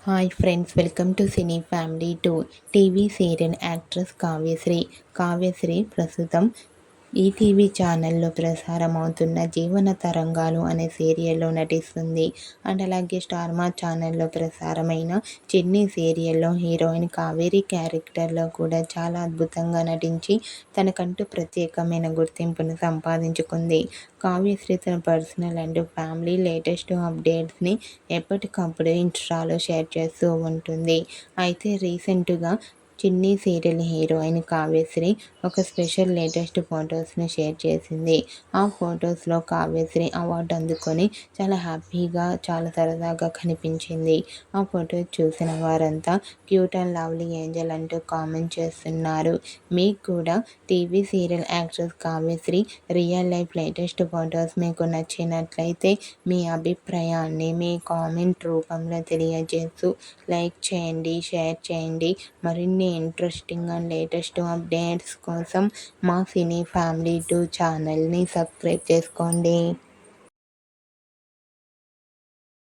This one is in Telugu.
Hi friends, welcome to cine family two. TV serial actress Kavyasri ప్రస్తుతం ఈటీవీ ఛానల్లో ప్రసారం అవుతున్న జీవన తరంగాలు అనే సీరియల్లో నటిస్తుంది. అండ్ అలాగే స్టార్ మా ఛానల్లో ప్రసారమైన చిన్ని సీరియల్లో హీరోయిన్ కావేరి క్యారెక్టర్లో కూడా చాలా అద్భుతంగా నటించి తనకంటూ ప్రత్యేకమైన గుర్తింపును సంపాదించుకుంది. కావ్యశ్రీ తన పర్సనల్ అండ్ ఫ్యామిలీ లేటెస్ట్ అప్డేట్స్ని ఎప్పటికప్పుడు ఇన్స్టాలో షేర్ చేస్తూ ఉంటుంది. అయితే రీసెంట్గా చిన్ని సీరియల్ హీరోయిన్ కావ్యశ్రీ ఒక స్పెషల్ లేటెస్ట్ ఫొటోస్ని షేర్ చేసింది. ఆ ఫొటోస్లో కావ్యశ్రీ అవార్డు అందుకొని చాలా హ్యాపీగా, చాలా సరదాగా కనిపించింది. ఆ ఫొటోస్ చూసిన వారంతా క్యూట్ అండ్ లవ్లీ ఏంజల్ అంటూ కామెంట్ చేస్తున్నారు. మీకు కూడా TV serial actress Kavyasri real life latest photos మీకు నచ్చినట్లయితే మీ అభిప్రాయాన్ని మీ కామెంట్ రూపంలో తెలియజేస్తూ లైక్ చేయండి, షేర్ చేయండి. మరిన్ని ఇంట్రెస్టింగ్ అండ్ లేటెస్ట్ అప్డేట్స్ కోసం మా సినీ ఫ్యామిలీ 2 ఛానల్ని సబ్స్క్రైబ్ చేసుకోండి.